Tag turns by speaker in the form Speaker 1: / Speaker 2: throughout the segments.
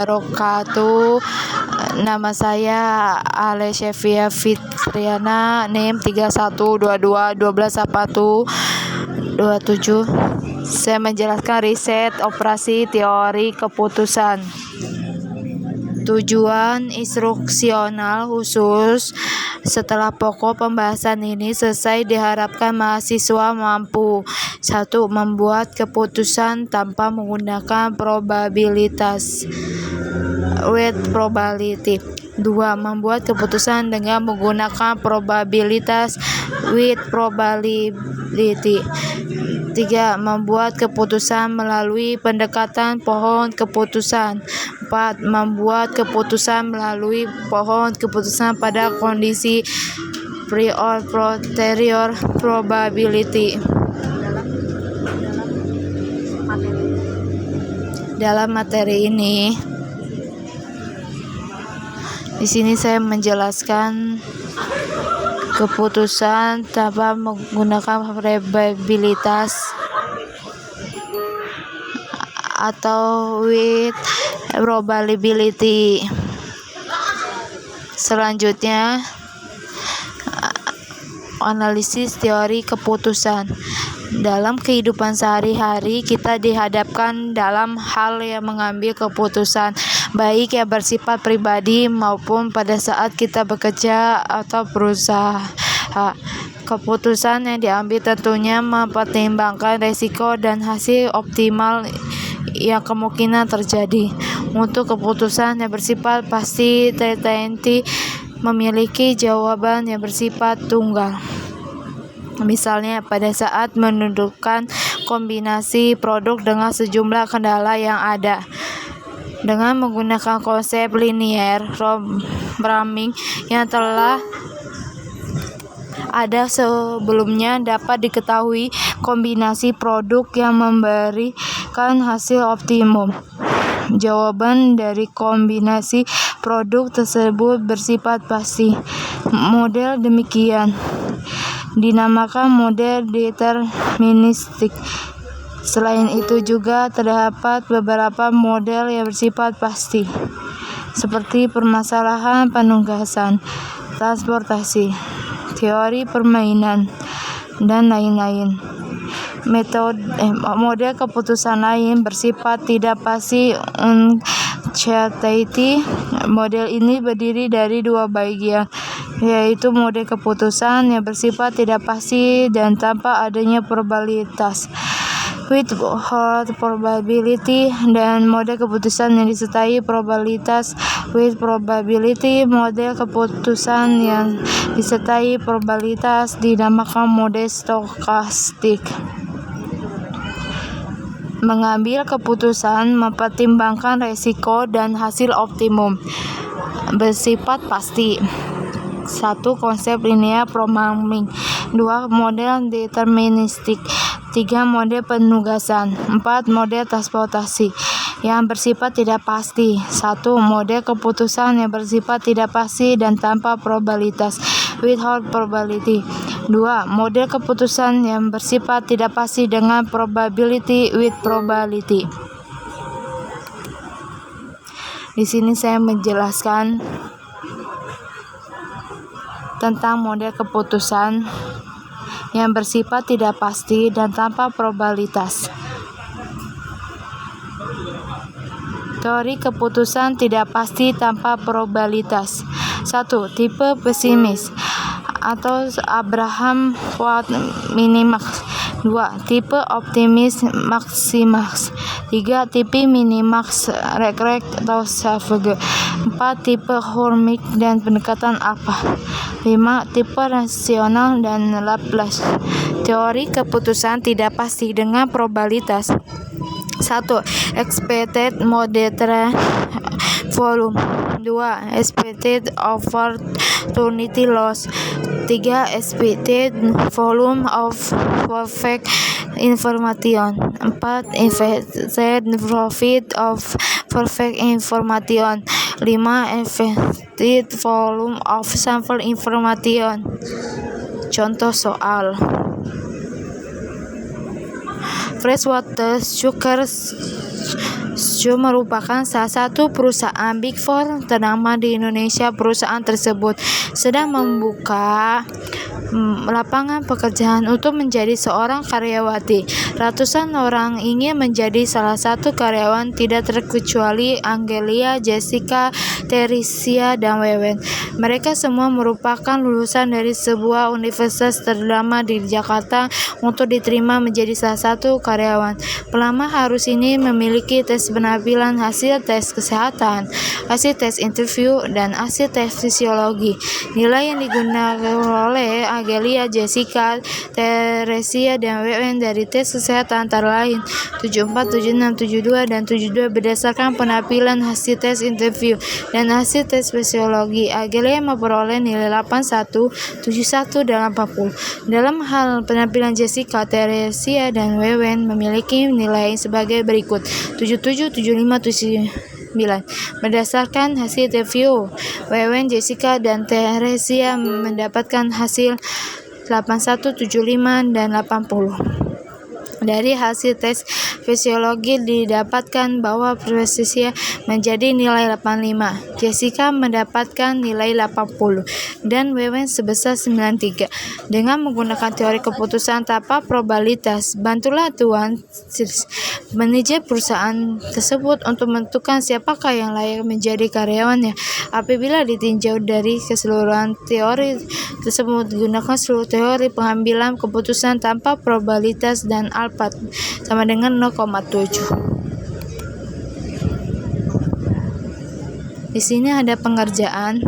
Speaker 1: wabarakatuh. Nama saya Alesevia Fitriana, NIM 3122128127. Saya menjelaskan riset operasi teori keputusan. Tujuan instruksional khusus. Setelah pokok pembahasan ini selesai, diharapkan mahasiswa mampu 1. Membuat keputusan tanpa menggunakan probabilitas with probability. 2. Membuat keputusan dengan menggunakan probabilitas with probability. 3. Membuat keputusan melalui pendekatan pohon keputusan. 4. Membuat keputusan melalui pohon keputusan pada kondisi prior posterior probability. Dalam materi ini, di sini saya menjelaskan keputusan tanpa menggunakan probabilitas atau with probability. Selanjutnya, analisis teori keputusan. Dalam kehidupan sehari-hari, kita dihadapkan dalam hal yang mengambil keputusan, baik yang bersifat pribadi maupun pada saat kita bekerja atau berusaha. Keputusan yang diambil tentunya mempertimbangkan risiko dan hasil optimal yang kemungkinan terjadi. Untuk keputusan yang bersifat pasti, tertentu memiliki jawaban yang bersifat tunggal. Misalnya, pada saat menentukan kombinasi produk dengan sejumlah kendala yang ada. Dengan menggunakan konsep linear programming yang telah ada sebelumnya, dapat diketahui kombinasi produk yang memberikan hasil optimum. Jawaban dari kombinasi produk tersebut bersifat pasti. Model demikian dinamakan model deterministik. Selain itu juga terdapat beberapa model yang bersifat pasti, seperti permasalahan penugasan, transportasi, teori permainan, dan lain-lain. Model keputusan lain bersifat tidak pasti, uncertainty. Model ini berdiri dari dua bagian, yaitu model keputusan yang bersifat tidak pasti dan tanpa adanya probabilitas with probability, dan model keputusan yang disertai probabilitas with probability. Model keputusan yang disertai probabilitas dinamakan model stokastik. Mengambil keputusan mempertimbangkan risiko dan hasil optimum. Bersifat pasti. 1. Konsep linear programming. 2. Model deterministik. 3. Model penugasan. 4. Model transportasi yang bersifat tidak pasti. 1. Model keputusan yang bersifat tidak pasti dan tanpa probabilitas without probability. 2. Model keputusan yang bersifat tidak pasti dengan probability with probability. Di sini saya menjelaskan tentang model keputusan yang bersifat tidak pasti dan tanpa probabilitas. Teori keputusan tidak pasti tanpa probabilitas. 1. Tipe pesimis atau Abraham Wald minimax. 2. Tipe optimis maximax. 3. Tipe minimax regret atau Savage. 4. Tipe Hormick dan pendekatan alpha. 5. Tipe rasional dan Laplace. Teori keputusan tidak pasti dengan probabilitas. 1. Expected moderate volume. 2. Expected opportunity loss. 3. Expected volume of perfect information. 4. Expected profit of perfect information. 5. Expected volume of sample information. Contoh soal. Freshwater sugar Shoe merupakan salah satu perusahaan Big Four ternama di Indonesia. Perusahaan tersebut sedang membuka lapangan pekerjaan untuk menjadi seorang karyawati. Ratusan orang ingin menjadi salah satu karyawan, tidak terkecuali Angelia, Jessica, Teresia, dan Wewen. Mereka semua merupakan lulusan dari sebuah universitas ternama di Jakarta untuk diterima menjadi salah satu karyawan. Pelamar harus ini memiliki tes penampilan, hasil tes kesehatan, hasil tes interview, dan hasil tes fisiologi. Nilai yang digunakan oleh Angelia, Jessica, Teresia, dan Wewen dari tes kesehatan antara lain 74, 76, 72, dan 72 berdasarkan penampilan, hasil tes interview, dan hasil tes fisiologi. Angelia memperoleh nilai 81, 71, dan 80. Dalam hal penampilan, Jessica, Teresia, dan Wewen memiliki nilai sebagai berikut 77, 75, 79. Berdasarkan hasil interview, Wewen, Jessica, dan Teresia mendapatkan hasil 81, 75, dan 80. Dari hasil tes fisiologi didapatkan bahwa Teresia menjadi nilai 85, Jessica mendapatkan nilai 80, dan Wewen sebesar 93. Dengan menggunakan teori keputusan tanpa probabilitas, bantulah Tuan manajer perusahaan tersebut untuk menentukan siapakah yang layak menjadi karyawannya. Apabila ditinjau dari keseluruhan teori tersebut, gunakan seluruh teori pengambilan keputusan tanpa probabilitas dan alpha sama dengan 0,7. Di sini ada pengerjaan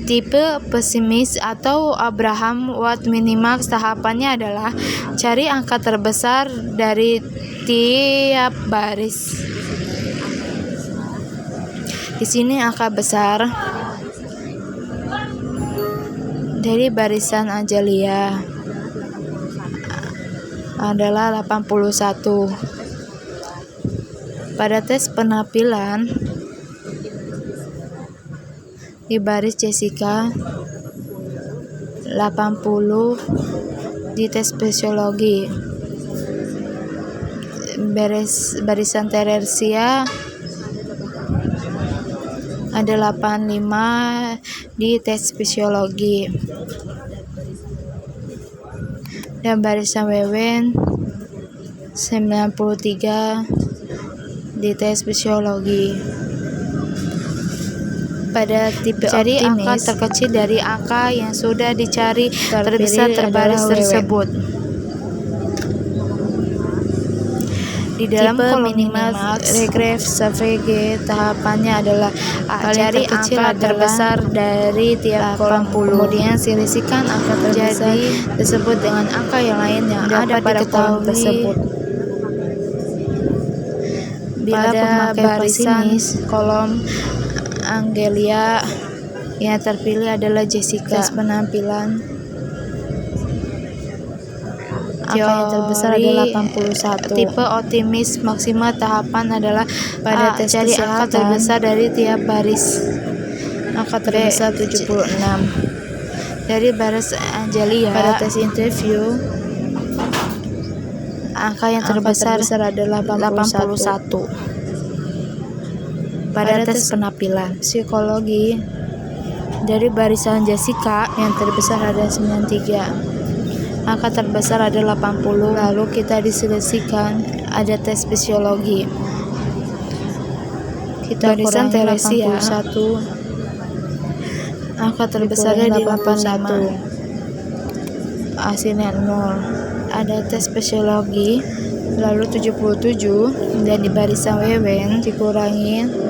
Speaker 1: tipe pesimis atau Abraham Watt Minimax. Tahapannya adalah cari angka terbesar dari tiap baris. Di sini angka besar dari barisan Angelia adalah 81. Pada tes penampilan di baris Jessica 80, di tes fisiologi barisan Teresia ada 85 di tes fisiologi, dan barisan Wewen 93 di tes fisiologi. Pada tipe cari angka terkecil dari angka yang sudah dicari terbesar terbaris tersebut. Di dalam kolom Minimax Regraph Survey, tahapannya adalah cari angka terbesar dari tiap kolom, kemudian selisihkan angka terbesar tersebut dengan angka yang lain yang ada pada kolom tersebut. Bila pemakai pesimis, kolom Angelia yang terpilih adalah Jessica. Tes penampilan, angka yang terbesar adalah 81. Tipe optimis maksimal, tahapan adalah pada tes cari angka terbesar dari tiap baris. Angka terbesar 76 dari baris Angelia. Pada tes interview, angka yang terbesar adalah 81. Pada tes penampilan psikologi, dari barisan Jessica yang terbesar ada 93. Angka terbesar ada 80. Lalu kita diselisihkan, ada tes fisiologi. Kita barisan Teresia 81. Angka terbesar ada 85. Hasilnya 0. Ada tes fisiologi lalu 77, dan di barisan Wewen dikurangi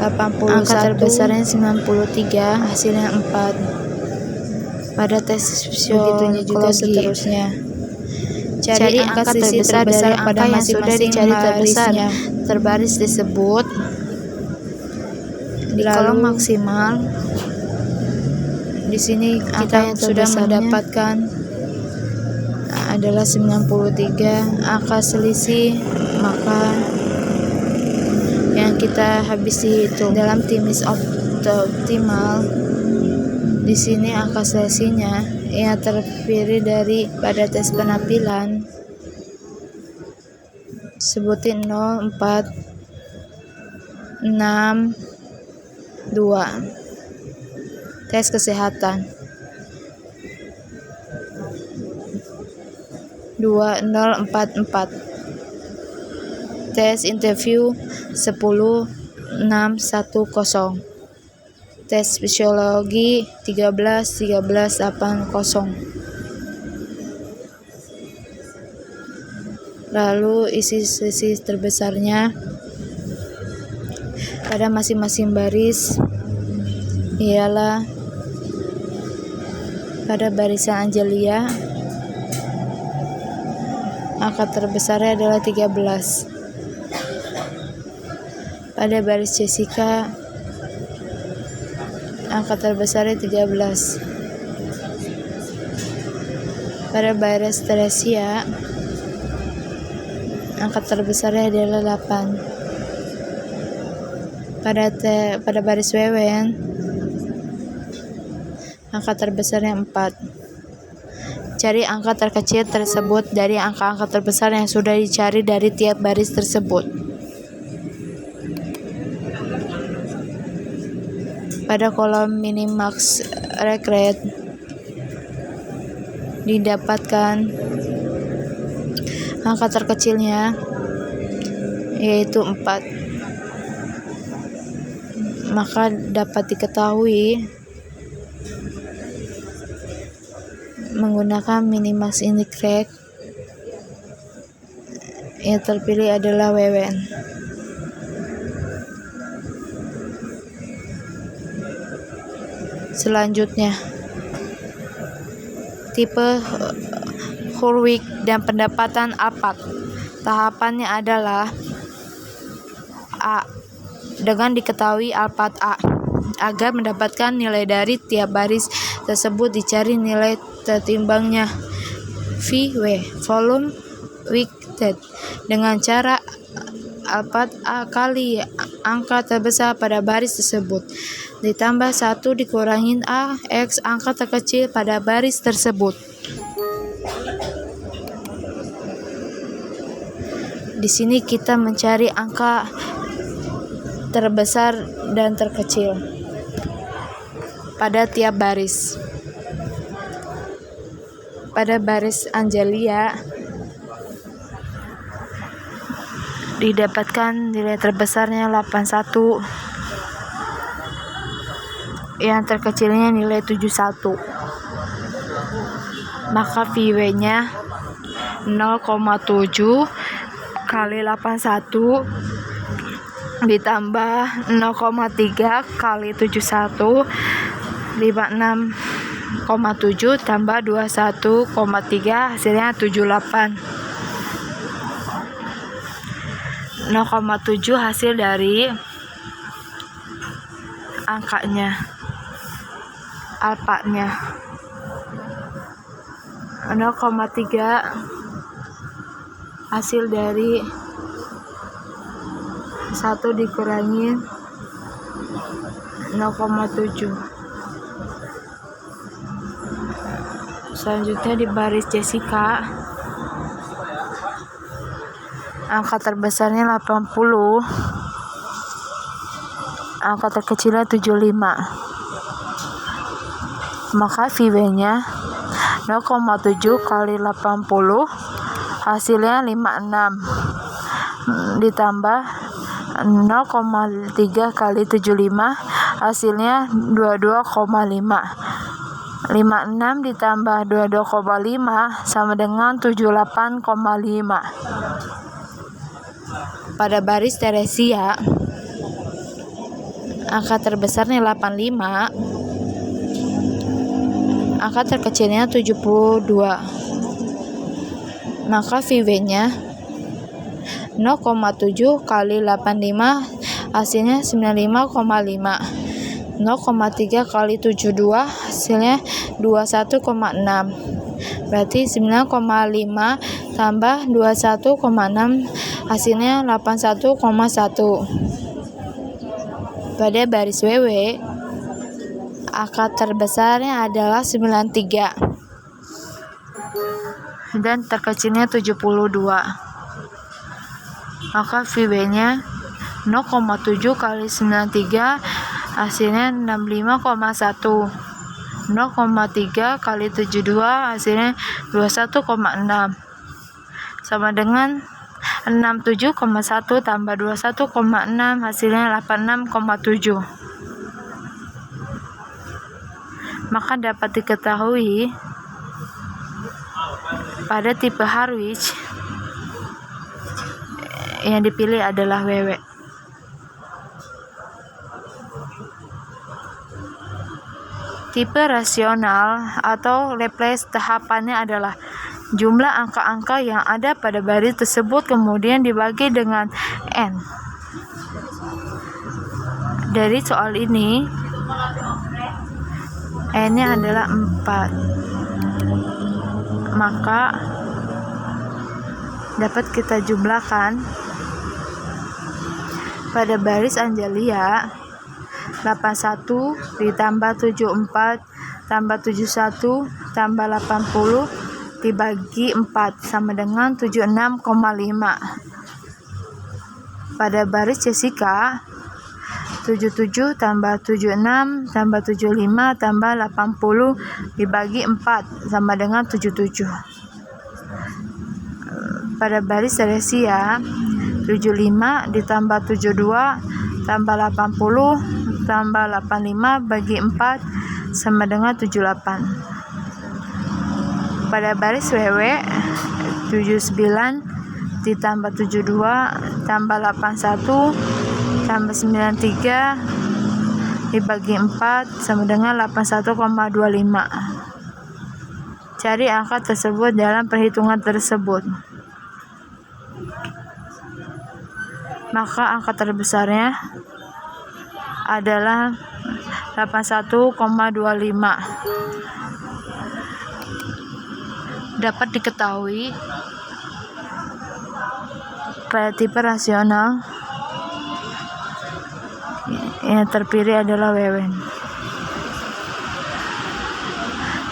Speaker 1: 81. Angka terbesarnya 93, hasilnya 4. Pada tes fisiologi juga seterusnya. Cari angka selisih terbesar pada yang sudah dicari terbaris tersebut. Di kolom maksimal, di sini kita yang sudah mendapatkan adalah 93. Angka selisih maka yang kita habis dihitung dalam timis optimal. Di sini angka selisihnya yang terpilih dari pada tes penampilan Sebutin 0, 4, 6, 2. Tes kesehatan 2044. Tes interview 10, 6, 10. Tes fisiologi 13, 13, 80. Lalu isi sesi terbesarnya pada masing-masing baris ialah pada barisan Angelia angka terbesarnya adalah 13. Pada baris Jessica angka terbesarnya 13. Pada baris Teresia angka terbesarnya adalah 8. Pada baris Wewen angka terbesarnya 4. Cari angka terkecil tersebut dari angka-angka terbesar yang sudah dicari dari tiap baris tersebut. Pada kolom minimax rate didapatkan angka terkecilnya yaitu 4. Maka dapat diketahui menggunakan minimax index yang terpilih adalah Wewen. Selanjutnya, tipe Hurwitz dan pendapatan Alpert. Tahapannya adalah A. Dengan diketahui Alpert A. Agar mendapatkan nilai dari tiap baris tersebut dicari nilai tertimbangnya V-W, volume weighted, dengan cara Alpert A kali angka terbesar pada baris tersebut ditambah 1 dikurangin A X angka terkecil pada baris tersebut. Di sini kita mencari angka terbesar dan terkecil pada tiap baris. Pada baris Angelia didapatkan nilai terbesarnya 81, yang terkecilnya nilai 71. Maka VW-nya 0,7 kali 81 ditambah 0,3 kali 71 56,7 tambah 21,3 hasilnya 78. 0,7 hasil dari angkanya, alpanya. 0,3 hasil dari 1 dikurangin 0,7. Selanjutnya di baris Jessica, angka terbesarnya 80, angka terkecilnya 75. Maka VW-nya 0,7 kali 80 hasilnya 56 ditambah 0,3 kali 75 hasilnya 22,5. 56 ditambah 22,5 sama dengan 78,5. Pada baris Teresia, angka terbesarnya 85, angka terkecilnya 72. Maka VW-nya 0,7 kali 85 hasilnya 95,5. 0,3 kali 72 hasilnya 21,6. Berarti 9,5 tambah 21,6 hasilnya 81,1. Pada baris WW, angka terbesarnya adalah 93 dan terkecilnya 72. maka VB-nya 0,7 kali 93 hasilnya 65,1. 0,3 kali 72 hasilnya 21,6 sama dengan 67,1 tambah 21,6 hasilnya 86,7. Maka dapat diketahui pada tipe Harwich yang dipilih adalah WW. Tipe rasional atau Laplace tahapannya adalah jumlah angka-angka yang ada pada baris tersebut kemudian dibagi dengan n. Dari soal ini n-nya adalah 4. Maka dapat kita jumlahkan pada baris Angelia 81 ditambah 74 tambah 71 tambah 80 dibagi 4 sama dengan 76,5. Pada baris Jessica 77 tambah 76 tambah 75 tambah 80 dibagi 4 sama dengan 77. Pada baris Teresia 75 ditambah 72 tambah 80 tambah 85 bagi 4 sama dengan 78. Pada baris WW 79 ditambah 72 tambah 81 tambah 93 dibagi 4 sama dengan 81,25. Cari angka tersebut dalam perhitungan tersebut. Maka angka terbesarnya adalah 81,25. Dapat diketahui pada tipe rasional yang terpilih adalah Wewen.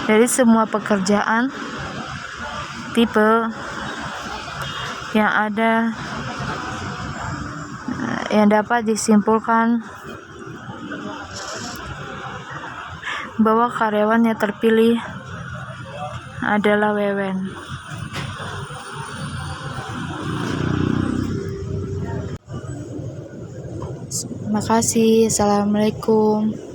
Speaker 1: Dari semua pekerjaan tipe yang ada yang dapat disimpulkan bahwa karyawan yang terpilih adalah Wewen. Terima kasih. Assalamualaikum.